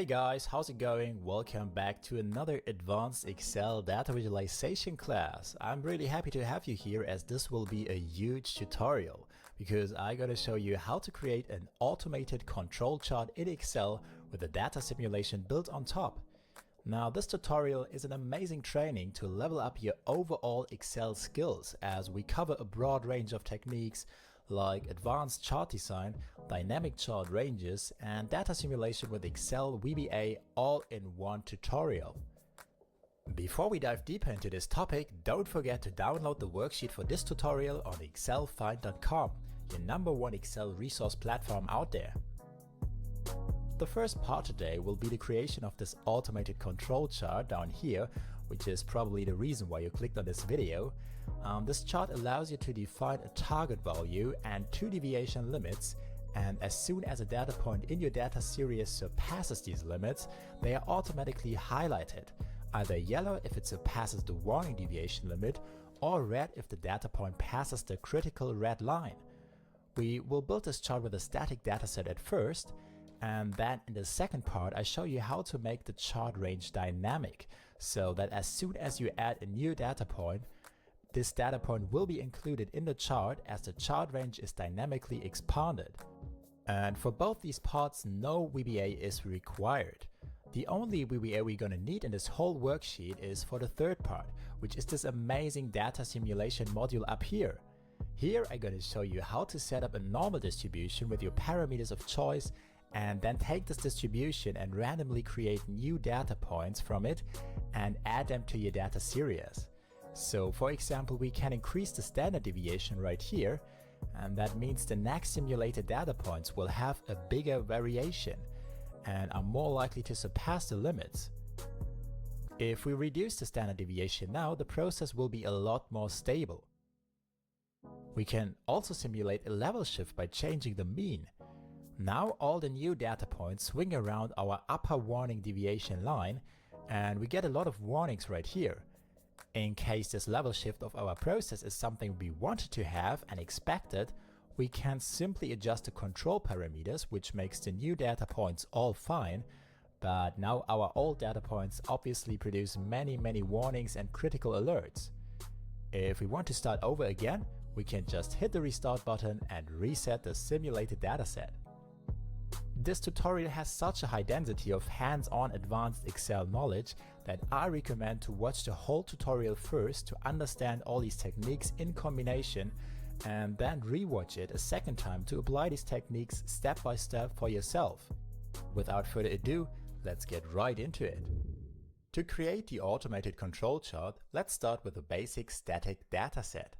Hey guys, how's it going? Welcome back to another advanced Excel data visualization class. I'm really happy to have you here as this will be a huge tutorial because I'm going to show you how to create an automated control chart in Excel with a data simulation built on top. Now this tutorial is an amazing training to level up your overall Excel skills as we cover a broad range of techniques like advanced chart design, dynamic chart ranges, and data simulation with Excel VBA all in one tutorial. Before we dive deeper into this topic, don't forget to download the worksheet for this tutorial on excelfind.com, your #1 Excel resource platform out there. The first part today will be the creation of this automated control chart down here, which is probably the reason why you clicked on this video. This chart allows you to define a target value and 2 deviation limits, and as soon as a data point in your data series surpasses these limits, they are automatically highlighted, either yellow if it surpasses the warning deviation limit, or red if the data point passes the critical red line. We will build this chart with a static dataset at first, and then in the second part I show you how to make the chart range dynamic, so that as soon as you add a new data point, this data point will be included in the chart as the chart range is dynamically expanded. And for both these parts, no VBA is required. The only VBA we're gonna need in this whole worksheet is for the third part, which is this amazing data simulation module up here. Here I'm gonna show you how to set up a normal distribution with your parameters of choice, and then take this distribution and randomly create new data points from it and add them to your data series. So for example, we can increase the standard deviation right here, and that means the next simulated data points will have a bigger variation and are more likely to surpass the limits. If we reduce the standard deviation now, the process will be a lot more stable. We can also simulate a level shift by changing the mean. Now all the new data points swing around our upper warning deviation line, and we get a lot of warnings right here. In case this level shift of our process is something we wanted to have and expected, we can simply adjust the control parameters, which makes the new data points all fine, but now our old data points obviously produce many warnings and critical alerts. If we want to start over again, we can just hit the restart button and reset the simulated dataset. This tutorial has such a high density of hands-on advanced Excel knowledge that I recommend to watch the whole tutorial first to understand all these techniques in combination, and then rewatch it a second time to apply these techniques step by step for yourself. Without further ado, let's get right into it. To create the automated control chart, let's start with a basic static dataset.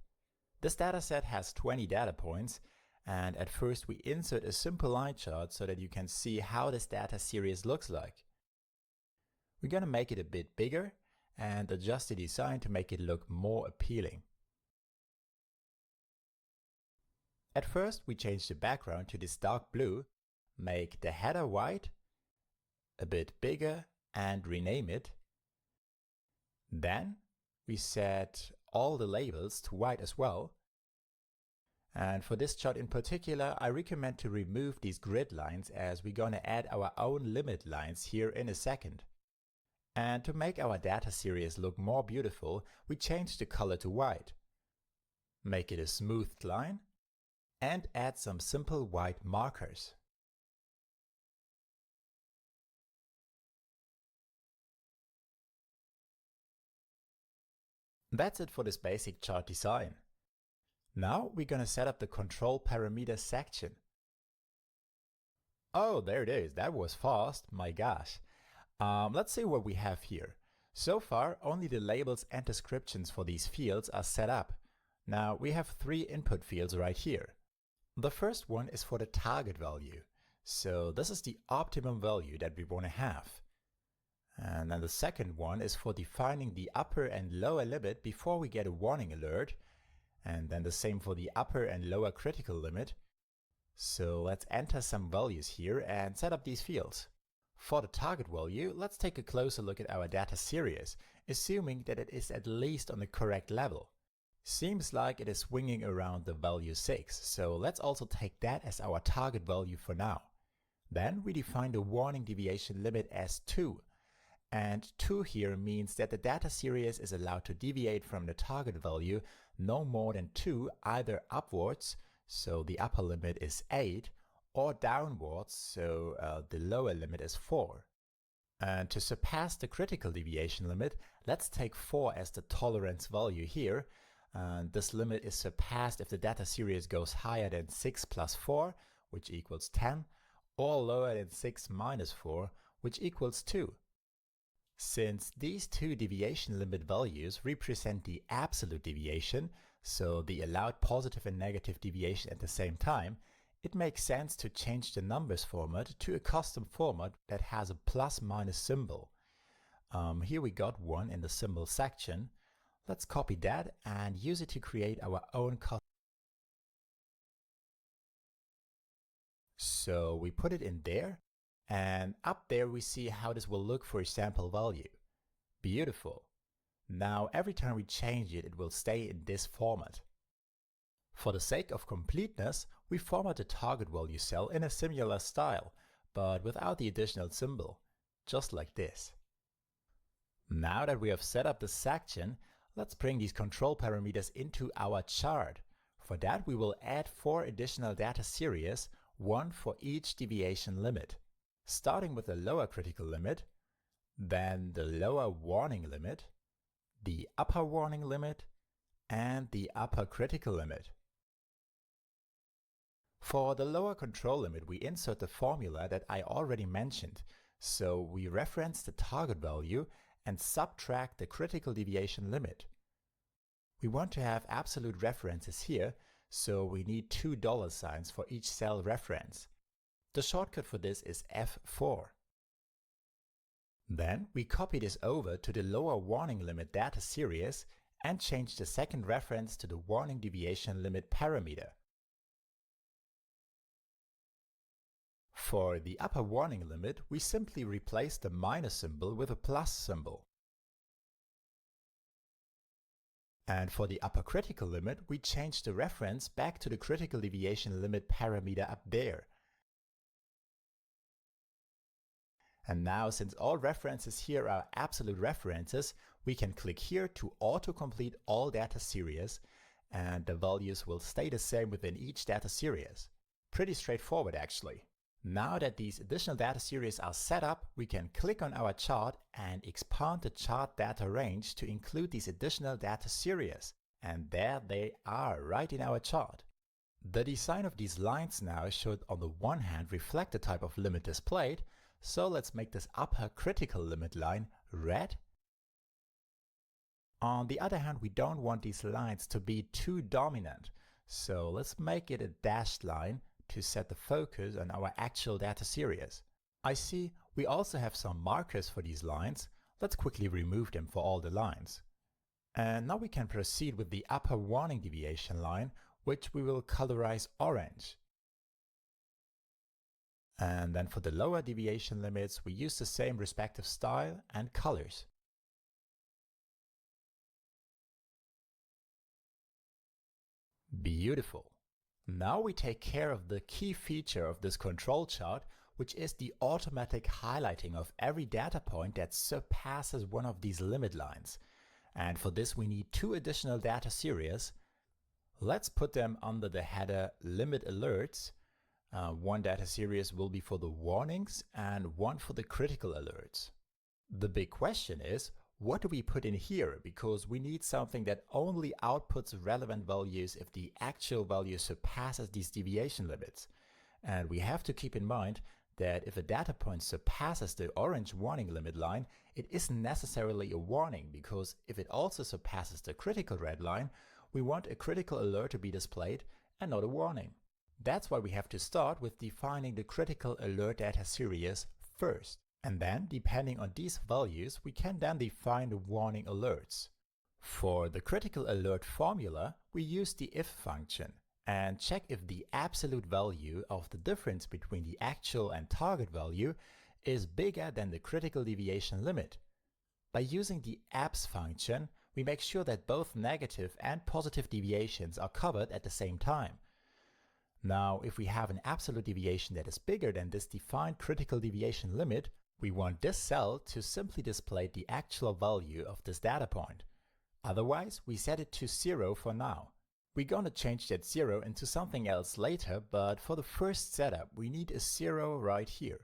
This dataset has 20 data points, and at first we insert a simple line chart so that you can see how this data series looks like. We're gonna make it a bit bigger and adjust the design to make it look more appealing. At first we change the background to this dark blue, make the header white, a bit bigger, and rename it. Then we set all the labels to white as well. And for this chart in particular, I recommend to remove these grid lines as we're gonna add our own limit lines here in a second. And to make our data series look more beautiful, we change the color to white. Make it a smoothed line and add some simple white markers. That's it for this basic chart design. Now we're gonna set up the control parameter section. Oh, there it is. That was fast. My gosh. Let's see what we have here. So far, only the labels and descriptions for these fields are set up. Now we have 3 input fields right here. The first one is for the target value. So this is the optimum value that we want to have. And then the second one is for defining the upper and lower limit before we get a warning alert. And then the same for the upper and lower critical limit. So let's enter some values here and set up these fields. For the target value, let's take a closer look at our data series, assuming that it is at least on the correct level. Seems like it is swinging around the value 6, so let's also take that as our target value for now. Then we define the warning deviation limit as 2. And 2 here means that the data series is allowed to deviate from the target value no more than 2, either upwards, so the upper limit is 8, or downwards, so the lower limit is 4. And to surpass the critical deviation limit, let's take 4 as the tolerance value here. This limit is surpassed if the data series goes higher than 6 plus 4, which equals 10, or lower than 6 minus 4, which equals 2. Since these two deviation limit values represent the absolute deviation, so the allowed positive and negative deviation at the same time, it makes sense to change the numbers format to a custom format that has a plus-minus symbol. Here we got one in the symbol section. Let's copy that and use it to create our own custom. So we put it in there, and up there we see how this will look for a sample value. Beautiful. Now every time we change it, it will stay in this format. For the sake of completeness, we format the target value cell in a similar style, but without the additional symbol, just like this. Now that we have set up the section, let's bring these control parameters into our chart. For that, we will add 4 additional data series, 1 for each deviation limit, starting with the lower critical limit, then the lower warning limit, the upper warning limit, and the upper critical limit. For the lower control limit, we insert the formula that I already mentioned. So we reference the target value and subtract the critical deviation limit. We want to have absolute references here, so we need $2 for each cell reference. The shortcut for this is F4. Then we copy this over to the lower warning limit data series and change the second reference to the warning deviation limit parameter. For the upper warning limit, we simply replace the minus symbol with a plus symbol. And for the upper critical limit, we change the reference back to the critical deviation limit parameter up there. And now, since all references here are absolute references, we can click here to auto-complete all data series, and the values will stay the same within each data series. Pretty straightforward actually. Now that these additional data series are set up, we can click on our chart and expand the chart data range to include these additional data series. And there they are, right in our chart. The design of these lines now should on the one hand reflect the type of limit displayed, so let's make this upper critical limit line red. On the other hand, we don't want these lines to be too dominant, so let's make it a dashed line to set the focus on our actual data series. I see we also have some markers for these lines. Let's quickly remove them for all the lines. And now we can proceed with the upper warning deviation line, which we will colorize orange. And then for the lower deviation limits, we use the same respective style and colors. Beautiful. Now we take care of the key feature of this control chart, which is the automatic highlighting of every data point that surpasses one of these limit lines. And for this we need 2 additional data series. Let's put them under the header Limit Alerts. One data series will be for the warnings and one for the critical alerts. The big question is, what do we put in here? Because we need something that only outputs relevant values if the actual value surpasses these deviation limits. And we have to keep in mind that if a data point surpasses the orange warning limit line, it isn't necessarily a warning, because if it also surpasses the critical red line, we want a critical alert to be displayed and not a warning. That's why we have to start with defining the critical alert data series first. And then, depending on these values, we can then define the warning alerts. For the critical alert formula, we use the if function and check if the absolute value of the difference between the actual and target value is bigger than the critical deviation limit. By using the abs function, we make sure that both negative and positive deviations are covered at the same time. Now, if we have an absolute deviation that is bigger than this defined critical deviation limit, we want this cell to simply display the actual value of this data point. Otherwise, we set it to 0 for now. We're gonna change that 0 into something else later, but for the first setup, we need a 0 right here.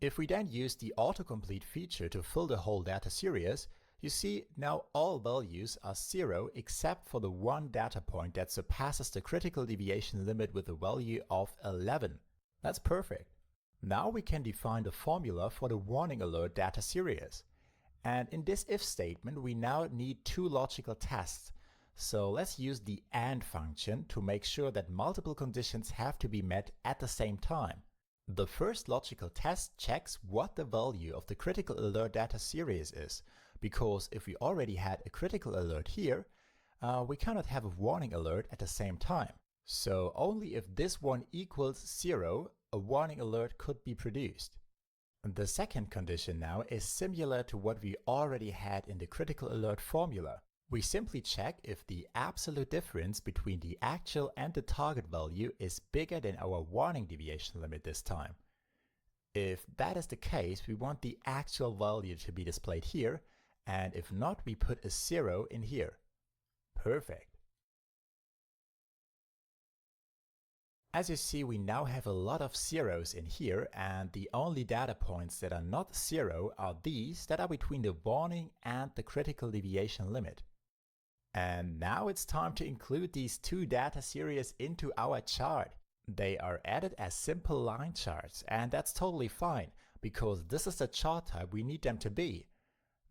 If we then use the autocomplete feature to fill the whole data series, you see now all values are 0 except for the one data point that surpasses the critical deviation limit with a value of 11. That's perfect. Now we can define the formula for the warning alert data series. And in this if statement, we now need two logical tests. So let's use the AND function to make sure that multiple conditions have to be met at the same time. The first logical test checks what the value of the critical alert data series is, because if we already had a critical alert here, we cannot have a warning alert at the same time. So only if this one equals 0, a warning alert could be produced. The second condition now is similar to what we already had in the critical alert formula. We simply check if the absolute difference between the actual and the target value is bigger than our warning deviation limit this time. If that is the case, we want the actual value to be displayed here, and if not, we put a 0 in here. Perfect. As you see, we now have a lot of zeros in here, and the only data points that are not 0 are these that are between the warning and the critical deviation limit. And now it's time to include these two data series into our chart. They are added as simple line charts, and that's totally fine, because this is the chart type we need them to be.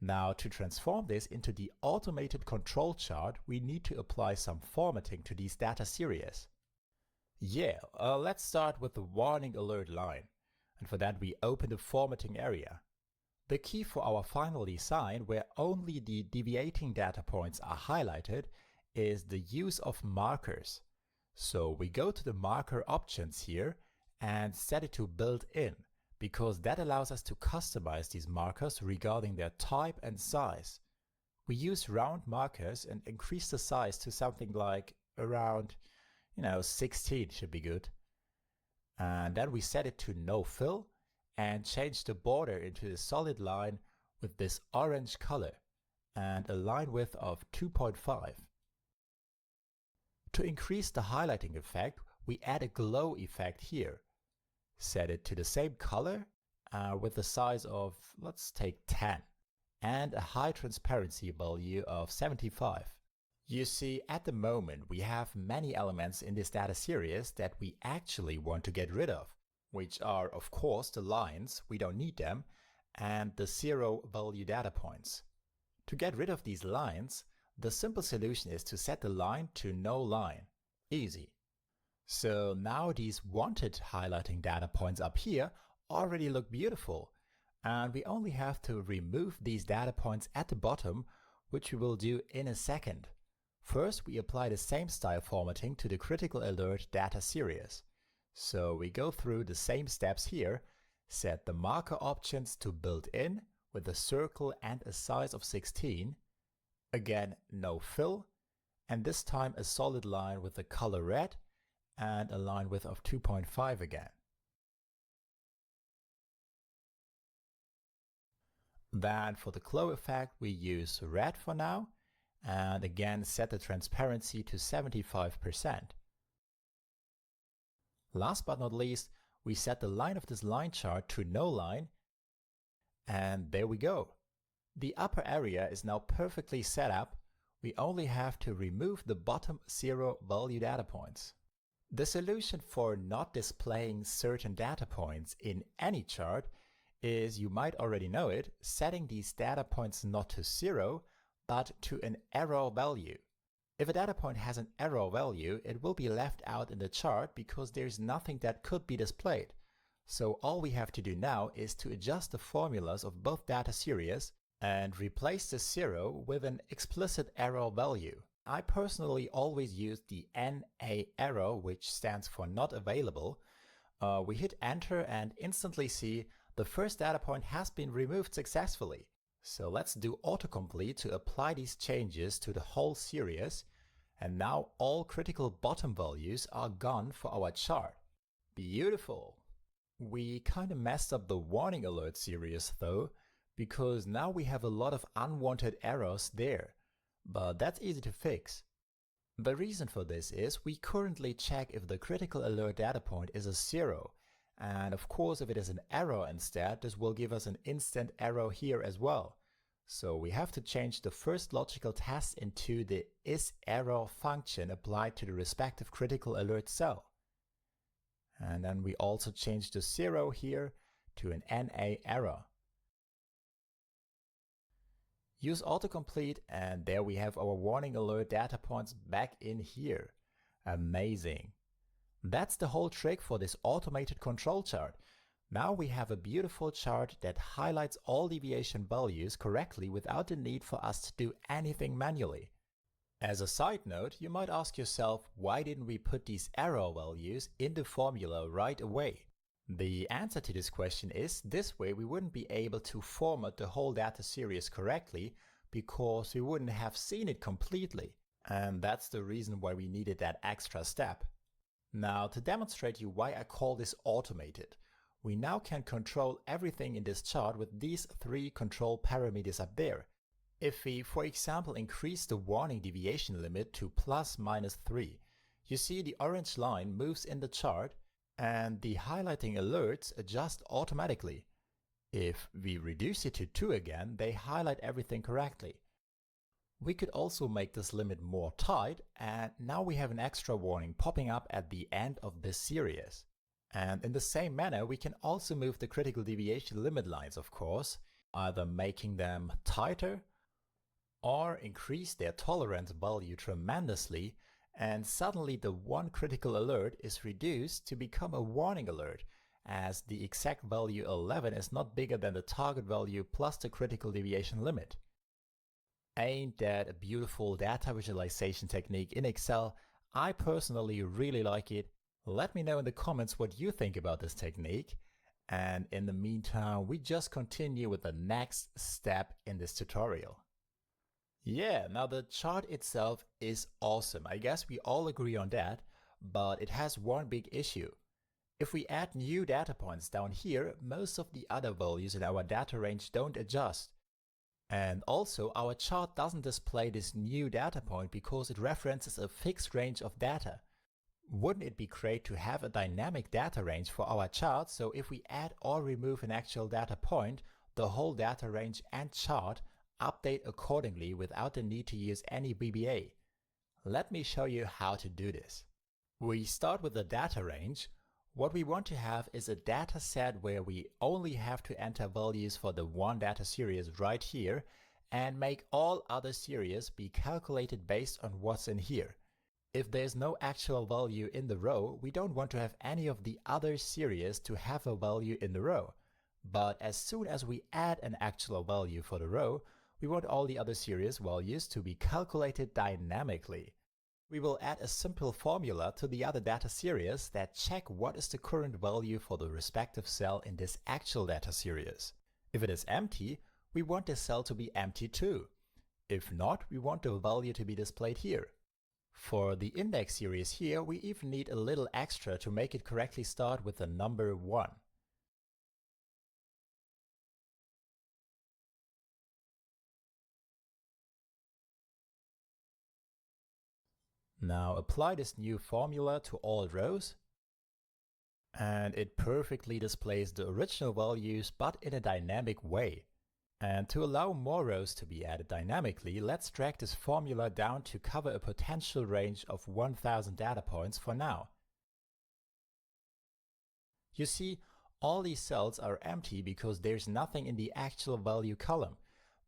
Now, to transform this into the automated control chart, we need to apply some formatting to these data series. Let's start with the warning alert line, and for that we open the formatting area. The key for our final design, where only the deviating data points are highlighted, is the use of markers. So we go to the marker options here and set it to built-in, because that allows us to customize these markers regarding their type and size. We use round markers and increase the size to something like around 16 should be good. And then we set it to no fill and change the border into a solid line with this orange color and a line width of 2.5. To increase the highlighting effect, we add a glow effect here. Set it to the same color with the size of, let's take 10, and a high transparency value of 75. You see, at the moment we have many elements in this data series that we actually want to get rid of, which are of course the lines, we don't need them, and the 0 value data points. To get rid of these lines, the simple solution is to set the line to no line. Easy. So now these wanted highlighting data points up here already look beautiful, and we only have to remove these data points at the bottom, which we will do in a second. First, we apply the same style formatting to the critical alert data series. So we go through the same steps here, set the marker options to built-in with a circle and a size of 16, again no fill, and this time a solid line with the color red and a line width of 2.5 again. Then for the glow effect we use red for now, and again set the transparency to 75%. Last but not least, we set the line of this line chart to no line, and there we go. The upper area is now perfectly set up. We only have to remove the bottom 0 value data points. The solution for not displaying certain data points in any chart is, you might already know it, setting these data points not to 0, but to an error value. If a data point has an error value, it will be left out in the chart because there's nothing that could be displayed. So all we have to do now is to adjust the formulas of both data series and replace the 0 with an explicit error value. I personally always use the NA error, which stands for not available. We hit enter and instantly see the first data point has been removed successfully. So let's do autocomplete to apply these changes to the whole series. And now all critical bottom values are gone for our chart. Beautiful! We kinda messed up the warning alert series though, because now we have a lot of unwanted errors there. But that's easy to fix. The reason for this is we currently check if the critical alert data point is a 0. And of course, if it is an error instead, this will give us an instant error here as well. So we have to change the first logical test into the isError function applied to the respective critical alert cell. And then we also change the 0 here to an NA error. Use autocomplete, and there we have our warning alert data points back in here. Amazing. That's the whole trick for this automated control chart. Now we have a beautiful chart that highlights all deviation values correctly without the need for us to do anything manually. As a side note, you might ask yourself, why didn't we put these error values in the formula right away? The answer to this question is, this way we wouldn't be able to format the whole data series correctly because we wouldn't have seen it completely. And that's the reason why we needed that extra step. Now, to demonstrate you why I call this automated, we now can control everything in this chart with these 3 control parameters up there. If we, for example, increase the warning deviation limit to ±3, you see the orange line moves in the chart and the highlighting alerts adjust automatically. If we reduce it to 2 again, they highlight everything correctly. We could also make this limit more tight, and now we have an extra warning popping up at the end of this series. And in the same manner, we can also move the critical deviation limit lines, of course, either making them tighter or increase their tolerance value tremendously, and suddenly the one critical alert is reduced to become a warning alert, as the exact value 11 is not bigger than the target value plus the critical deviation limit. Ain't that a beautiful data visualization technique in Excel? I personally really like it. Let me know in the comments what you think about this technique. And in the meantime, we just continue with the next step in this tutorial. Yeah, now the chart itself is awesome. I guess we all agree on that, but it has one big issue. If we add new data points down here, most of the other values in our data range don't adjust. And also, our chart doesn't display this new data point because it references a fixed range of data. Wouldn't it be great to have a dynamic data range for our chart, so if we add or remove an actual data point, the whole data range and chart update accordingly without the need to use any VBA? Let me show you how to do this. We start with the data range. What we want to have is a data set where we only have to enter values for the one data series right here and make all other series be calculated based on what's in here. If there's no actual value in the row, we don't want to have any of the other series to have a value in the row. But as soon as we add an actual value for the row, we want all the other series values to be calculated dynamically. We will add a simple formula to the other data series that check what is the current value for the respective cell in this actual data series. If it is empty, we want this cell to be empty too. If not, we want the value to be displayed here. For the index series here, we even need a little extra to make it correctly start with the number 1. Now apply this new formula to all rows, and it perfectly displays the original values but in a dynamic way. And to allow more rows to be added dynamically, let's drag this formula down to cover a potential range of 1000 data points for now. You see, all these cells are empty because there's nothing in the actual value column.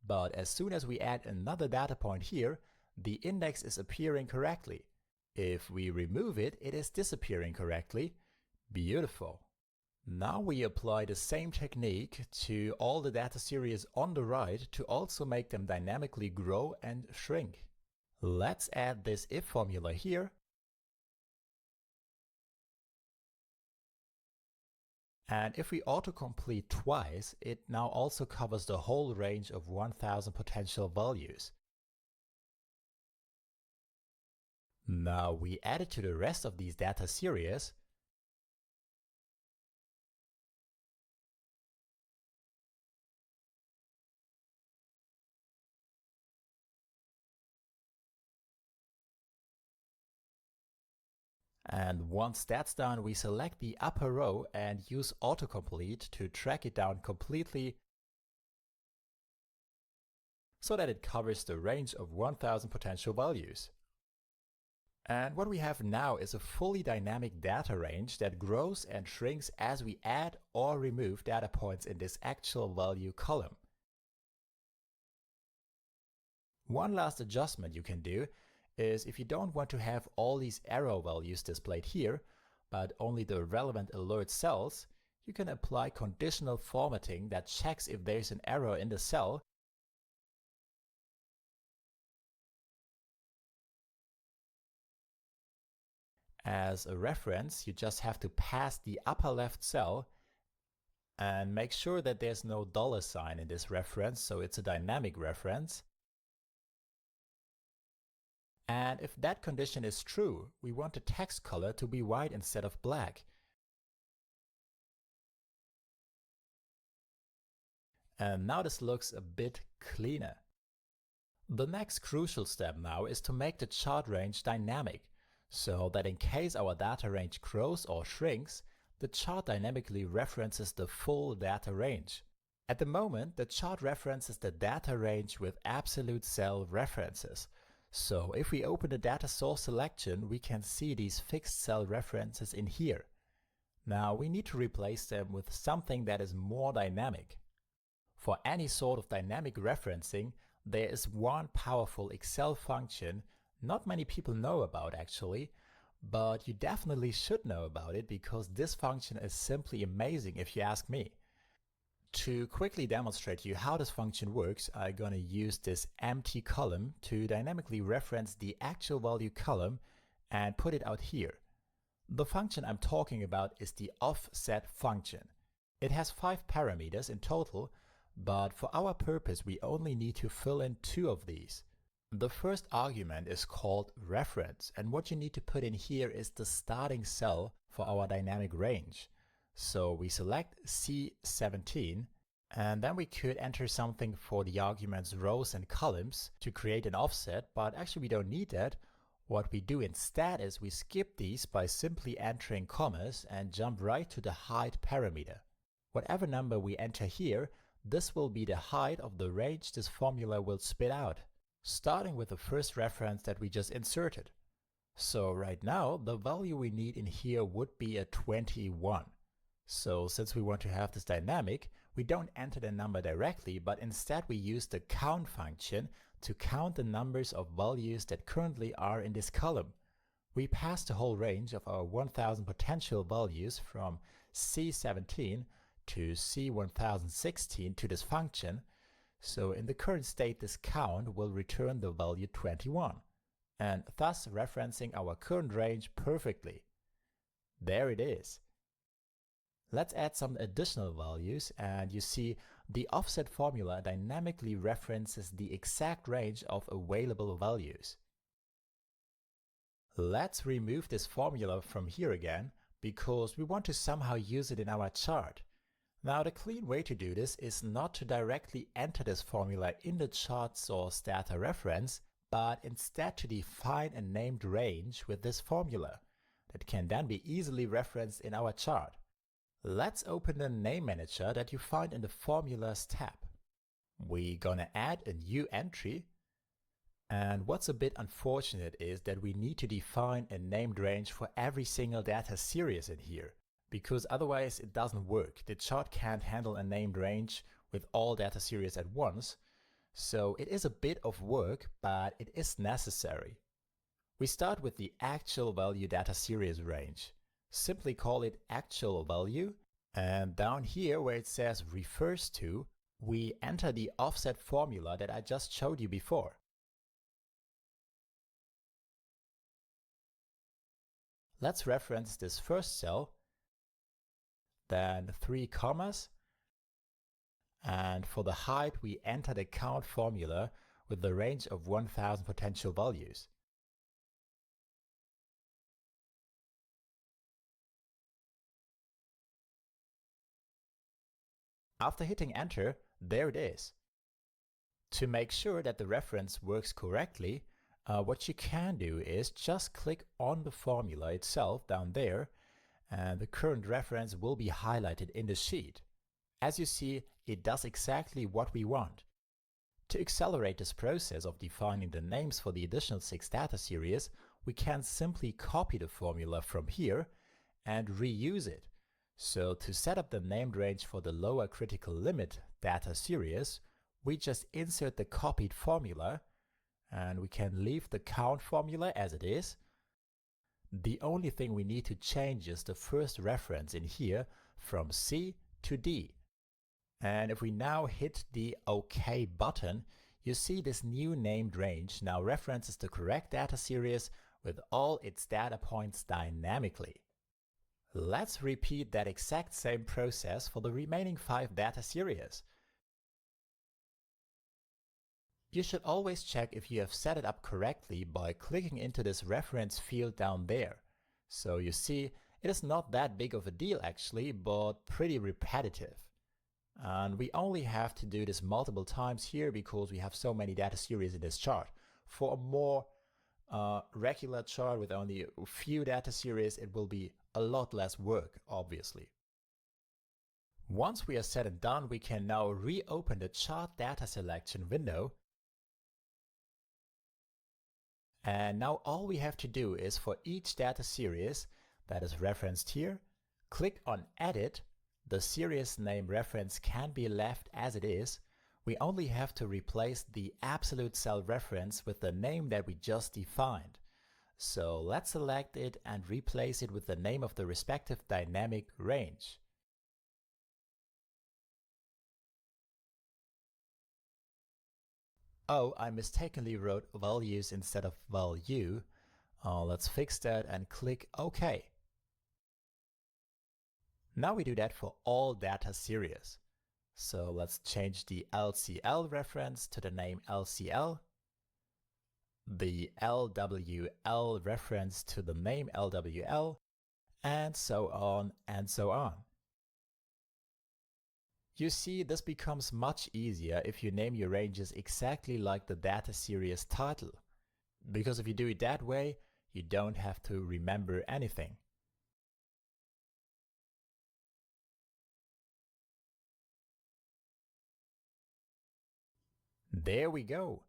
But as soon as we add another data point here, the index is appearing correctly. If we remove it, it is disappearing correctly. Beautiful. Now we apply the same technique to all the data series on the right to also make them dynamically grow and shrink. Let's add this if formula here. And if we autocomplete twice, it now also covers the whole range of 1000 potential values. Now we add it to the rest of these data series. And once that's done, we select the upper row and use autocomplete to track it down completely so that it covers the range of 1000 potential values. And what we have now is a fully dynamic data range that grows and shrinks as we add or remove data points in this actual value column. One last adjustment you can do is if you don't want to have all these arrow values displayed here, but only the relevant alert cells, you can apply conditional formatting that checks if there's an error in the cell. As a reference, you just have to pass the upper left cell and make sure that there's no $sign in this reference, so it's a dynamic reference. And if that condition is true, we want the text color to be white instead of black. And now this looks a bit cleaner. The next crucial step now is to make the chart range dynamic, so that in case our data range grows or shrinks, the chart dynamically references the full data range. At the moment, the chart references the data range with absolute cell references. So if we open the data source selection, we can see these fixed cell references in here. Now we need to replace them with something that is more dynamic. For any sort of dynamic referencing, there is one powerful Excel function not many people know about actually, but you definitely should know about it because this function is simply amazing if you ask me. To quickly demonstrate to you how this function works, I'm gonna use this empty column to dynamically reference the actual value column and put it out here. The function I'm talking about is the offset function. It has 5 parameters in total, but for our purpose we only need to fill in 2 of these. The first argument is called reference, and what you need to put in here is the starting cell for our dynamic range. So we select C17, and then we could enter something for the arguments rows and columns to create an offset, but actually we don't need that. What we do instead is we skip these by simply entering commas and jump right to the height parameter. Whatever number we enter here, this will be the height of the range this formula will spit out, starting with the first reference that we just inserted. So right now, the value we need in here would be a 21. So since we want to have this dynamic, we don't enter the number directly, but instead we use the count function to count the numbers of values that currently are in this column. We pass the whole range of our 1000 potential values from C17 to C1016 to this function. So in the current state, this count will return the value 21, and thus referencing our current range perfectly. There it is. Let's add some additional values, and you see the offset formula dynamically references the exact range of available values. Let's remove this formula from here again, because we want to somehow use it in our chart. Now the clean way to do this is not to directly enter this formula in the chart source data reference, but instead to define a named range with this formula that can then be easily referenced in our chart. Let's open the name manager that you find in the Formulas tab. We're gonna add a new entry, and what's a bit unfortunate is that we need to define a named range for every single data series in here, because otherwise it doesn't work. The chart can't handle a named range with all data series at once, so it is a bit of work, but it is necessary. We start with the actual value data series range. Simply call it actual value, and down here where it says refers to, we enter the offset formula that I just showed you before. Let's reference this first cell, then 3 commas, and for the height we enter the count formula with the range of 1000 potential values. After hitting enter, there it is. To make sure that the reference works correctly, what you can do is just click on the formula itself down there, and the current reference will be highlighted in the sheet. As you see, it does exactly what we want. To accelerate this process of defining the names for the additional 6 data series, we can simply copy the formula from here and reuse it. So to set up the named range for the lower critical limit data series, we just insert the copied formula, and we can leave the count formula as it is. The only thing we need to change is the first reference in here from C to D. And if we now hit the OK button, you see this new named range now references the correct data series with all its data points dynamically. Let's repeat that exact same process for the remaining 5 data series. You should always check if you have set it up correctly by clicking into this reference field down there. So you see, it is not that big of a deal actually, but pretty repetitive. And we only have to do this multiple times here because we have so many data series in this chart. For a more regular chart with only a few data series, it will be a lot less work, obviously. Once we are set and done, we can now reopen the chart data selection window. And now all we have to do is for each data series that is referenced here, click on Edit. The series name reference can be left as it is. We only have to replace the absolute cell reference with the name that we just defined. So let's select it and replace it with the name of the respective dynamic range. Oh, I mistakenly wrote values instead of value. Let's fix that and click OK. Now we do that for all data series. So let's change the LCL reference to the name LCL, the LWL reference to the name LWL, and so on and so on. You see, this becomes much easier if you name your ranges exactly like the data series title, because if you do it that way, you don't have to remember anything. There we go.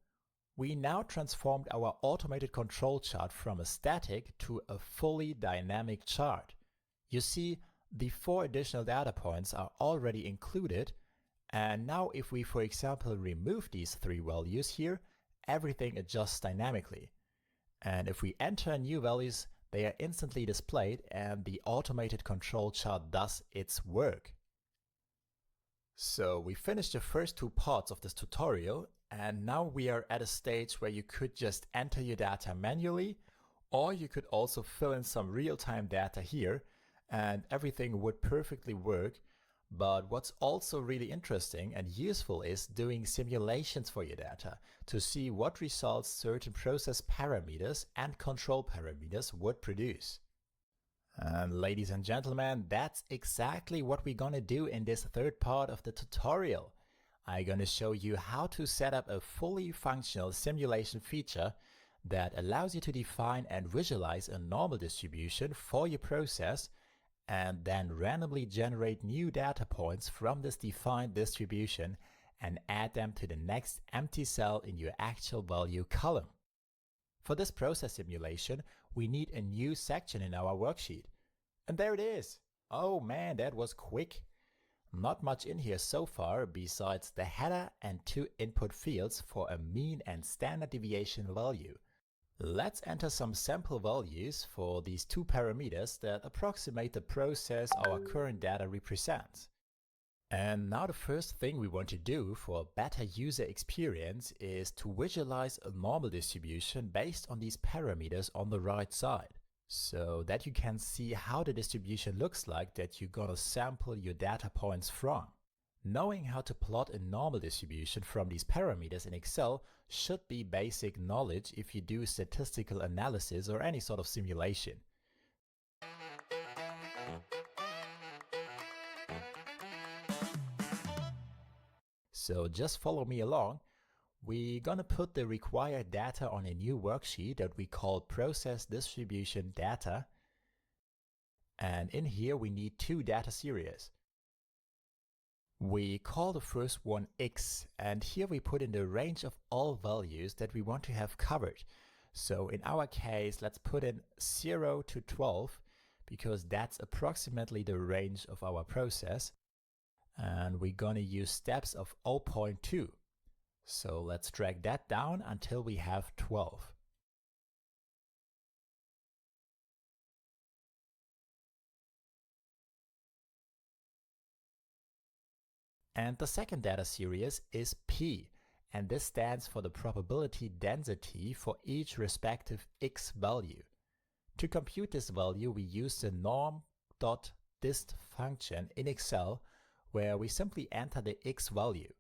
We now transformed our automated control chart from a static to a fully dynamic chart. You see, the 4 additional data points are already included, and now if we, for example, remove these 3 values here, everything adjusts dynamically. And if we enter new values, they are instantly displayed and the automated control chart does its work. So we finished the first 2 parts of this tutorial, and now we are at a stage where you could just enter your data manually, or you could also fill in some real-time data here, and everything would perfectly work. But what's also really interesting and useful is doing simulations for your data to see what results certain process parameters and control parameters would produce. And ladies and gentlemen, that's exactly what we're gonna do in this 3rd part of the tutorial. I'm gonna show you how to set up a fully functional simulation feature that allows you to define and visualize a normal distribution for your process and then randomly generate new data points from this defined distribution and add them to the next empty cell in your actual value column. For this process simulation, we need a new section in our worksheet. And there it is! Oh man, that was quick! Not much in here so far besides the header and 2 input fields for a mean and standard deviation value. Let's enter some sample values for these 2 parameters that approximate the process our current data represents. And now the first thing we want to do for a better user experience is to visualize a normal distribution based on these parameters on the right side, so that you can see how the distribution looks like that you're gonna sample your data points from. Knowing how to plot a normal distribution from these parameters in Excel should be basic knowledge if you do statistical analysis or any sort of simulation. So just follow me along. We're gonna put the required data on a new worksheet that we call process distribution data. And in here we need two data series. We call the first one X, and here we put in the range of all values that we want to have covered. So in our case, let's put in 0 to 12, because that's approximately the range of our process. And we're gonna use steps of 0.2. So let's drag that down until we have 12. And the second data series is P, and this stands for the probability density for each respective X value. To compute this value, we use the norm.dist function in Excel, where we simply enter the X value.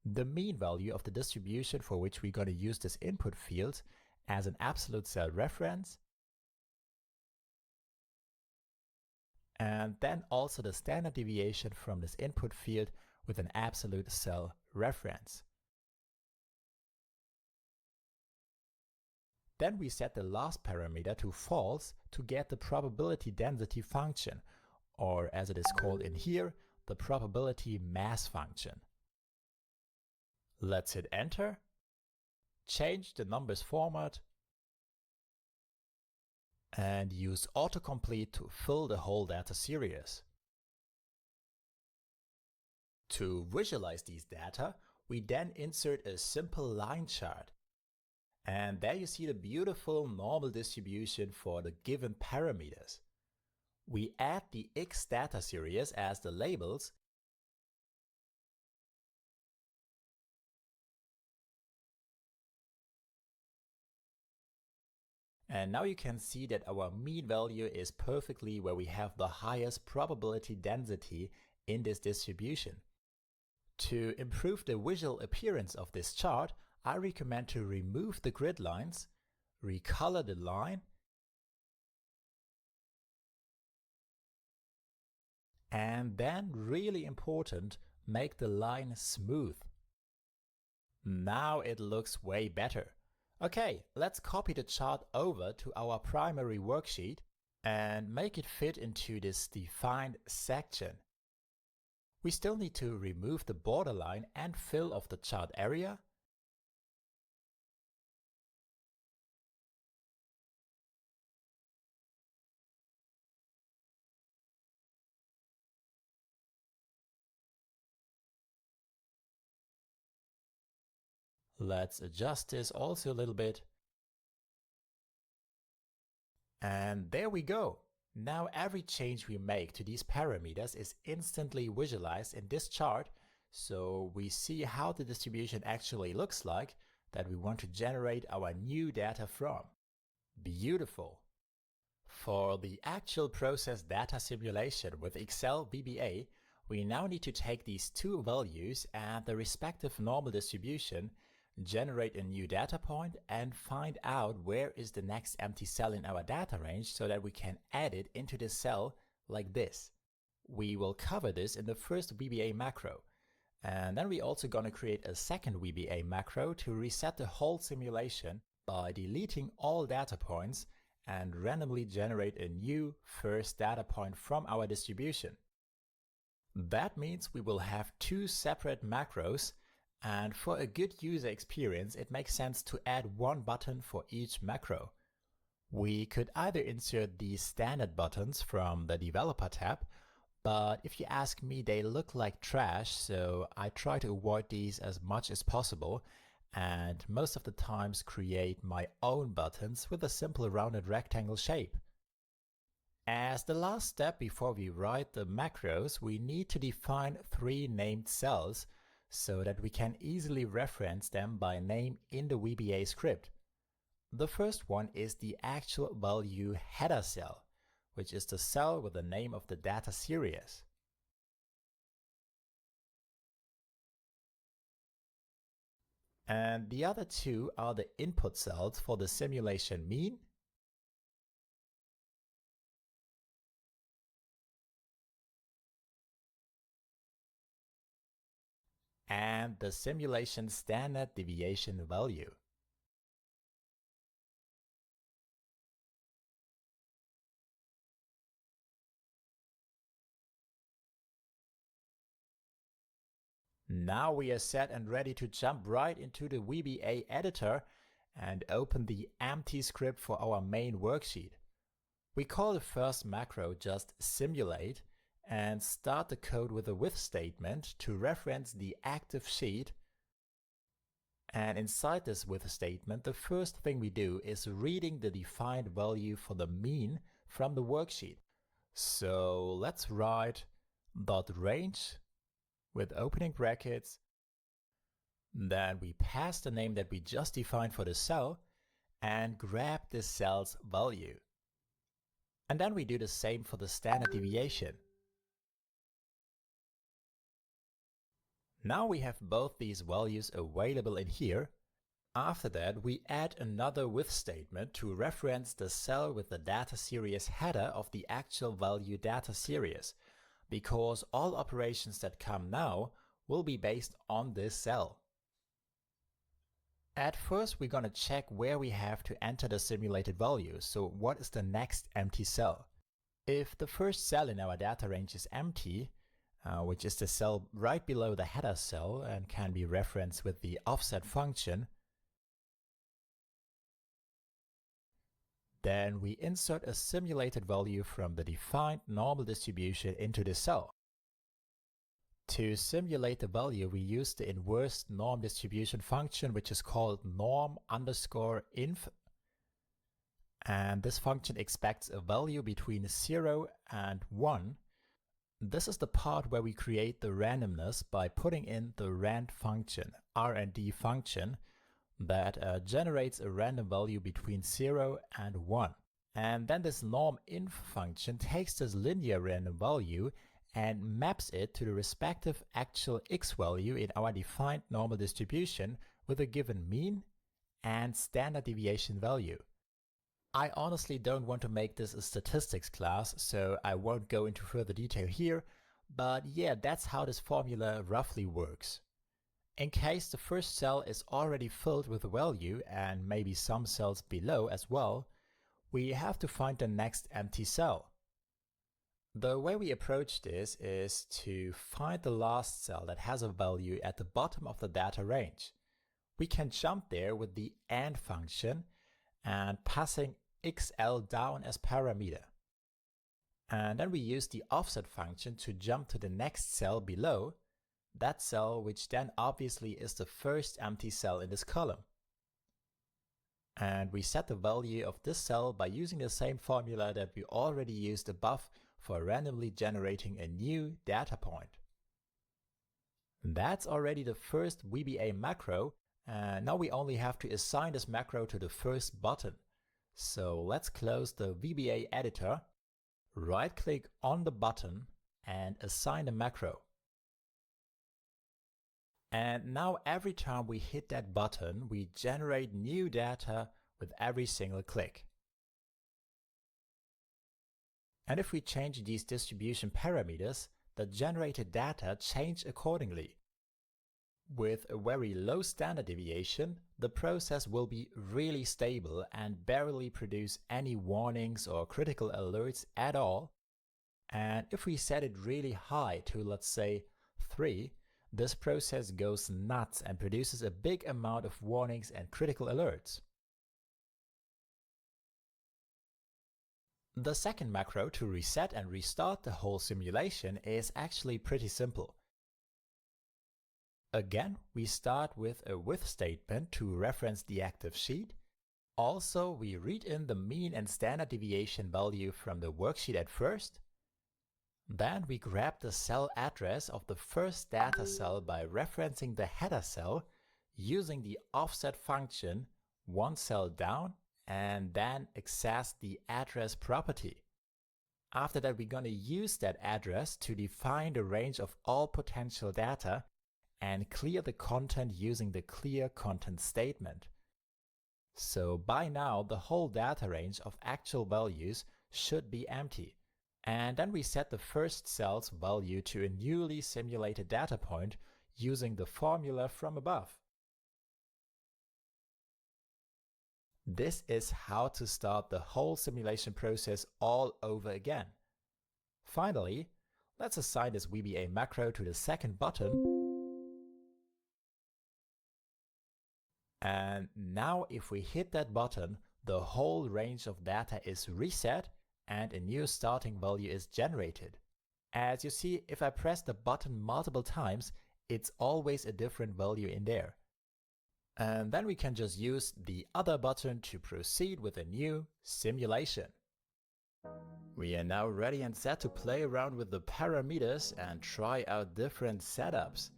The mean value of the distribution for which we're going to use this input field as an absolute cell reference, and then also the standard deviation from this input field with an absolute cell reference. Then we set the last parameter to false to get the probability density function, or as it is called in here, the probability mass function. Let's hit enter, change the numbers format, and use autocomplete to fill the whole data series. To visualize these data, we then insert a simple line chart. And there you see the beautiful normal distribution for the given parameters. We add the X data series as the labels, and now you can see that our mean value is perfectly where we have the highest probability density in this distribution. To improve the visual appearance of this chart, I recommend to remove the grid lines, recolor the line, and then, really important, make the line smooth. Now it looks way better. Okay, let's copy the chart over to our primary worksheet and make it fit into this defined section. We still need to remove the borderline and fill of the chart area. Let's adjust this also a little bit. And there we go. Now every change we make to these parameters is instantly visualized in this chart, so we see how the distribution actually looks like that we want to generate our new data from. Beautiful! For the actual process data simulation with Excel VBA, we now need to take these two values and the respective normal distribution, generate a new data point, and find out where is the next empty cell in our data range so that we can add it into the cell like this. We will cover this in the first VBA macro. And then we're also going to create a second VBA macro to reset the whole simulation by deleting all data points and randomly generate a new first data point from our distribution. That means we will have two separate macros, and for a good user experience it makes sense to add one button for each macro. We could either insert these standard buttons from the developer tab, but if you ask me, they look like trash, so I try to avoid these as much as possible, and most of the times create my own buttons with a simple rounded rectangle shape. As the last step before we write the macros, we need to define three named cells so that we can easily reference them by name in the VBA script. The first one is the actual value header cell, which is the cell with the name of the data series. And the other two are the input cells for the simulation mean and the simulation standard deviation value. Now we are set and ready to jump right into the VBA editor and open the empty script for our main worksheet. We call the first macro just simulate and start the code with a with statement to reference the active sheet. And inside this with statement, the first thing we do is reading the defined value for the mean from the worksheet. So let's write .range with opening brackets. Then we pass the name that we just defined for the cell and grab this cell's value. And then we do the same for the standard deviation. Now we have both these values available in here. After that, we add another with statement to reference the cell with the data series header of the actual value data series, because all operations that come now will be based on this cell. At first, we're going to check where we have to enter the simulated value, so what is the next empty cell. If the first cell in our data range is empty, which is the cell right below the header cell and can be referenced with the offset function, then we insert a simulated value from the defined normal distribution into the cell. To simulate the value, we use the inverse norm distribution function, which is called norm_inf. And this function expects a value between 0 and 1. This is the part where we create the randomness by putting in the rand function, R&D function, that generates a random value between 0 and 1. And then this norm_inf function takes this linear random value and maps it to the respective actual x value in our defined normal distribution with a given mean and standard deviation value. I honestly don't want to make this a statistics class, so I won't go into further detail here, but yeah, that's how this formula roughly works. In case the first cell is already filled with a value and maybe some cells below as well, we have to find the next empty cell. The way we approach this is to find the last cell that has a value at the bottom of the data range. We can jump there with the AND function and passing XL down as parameter. And then we use the offset function to jump to the next cell below, that cell which then obviously is the first empty cell in this column. And we set the value of this cell by using the same formula that we already used above for randomly generating a new data point. That's already the first VBA macro, and now we only have to assign this macro to the first button. So let's close the VBA editor, right-click on the button and assign a macro. And now every time we hit that button, we generate new data with every single click. And if we change these distribution parameters, the generated data change accordingly. With a very low standard deviation, the process will be really stable and barely produce any warnings or critical alerts at all. And if we set it really high to, let's say, 3, this process goes nuts and produces a big amount of warnings and critical alerts. The second macro to reset and restart the whole simulation is actually pretty simple. Again, we start with a with statement to reference the active sheet. Also, we read in the mean and standard deviation value from the worksheet at first. Then we grab the cell address of the first data cell by referencing the header cell using the offset function one cell down, and then access the address property. After that, we're going to use that address to define the range of all potential data and clear the content using the clear content statement. So by now, the whole data range of actual values should be empty. And then we set the first cell's value to a newly simulated data point using the formula from above. This is how to start the whole simulation process all over again. Finally, let's assign this VBA macro to the second button. And now if we hit that button, the whole range of data is reset and a new starting value is generated. As you see, if I press the button multiple times, it's always a different value in there. And then we can just use the other button to proceed with a new simulation. We are now ready and set to play around with the parameters and try out different setups.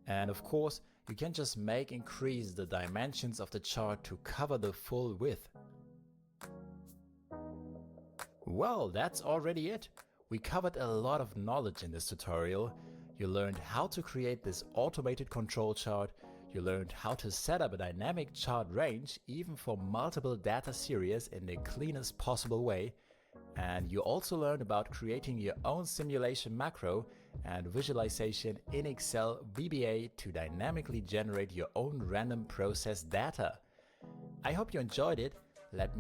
And of course, you can just increase the dimensions of the chart to cover the full width. Well, that's already it. We covered a lot of knowledge in this tutorial. You learned how to create this automated control chart. You learned how to set up a dynamic chart range even for multiple data series in the cleanest possible way. And you also learned about creating your own simulation macro and visualization in Excel VBA to dynamically generate your own random process data. I hope you enjoyed it. Let me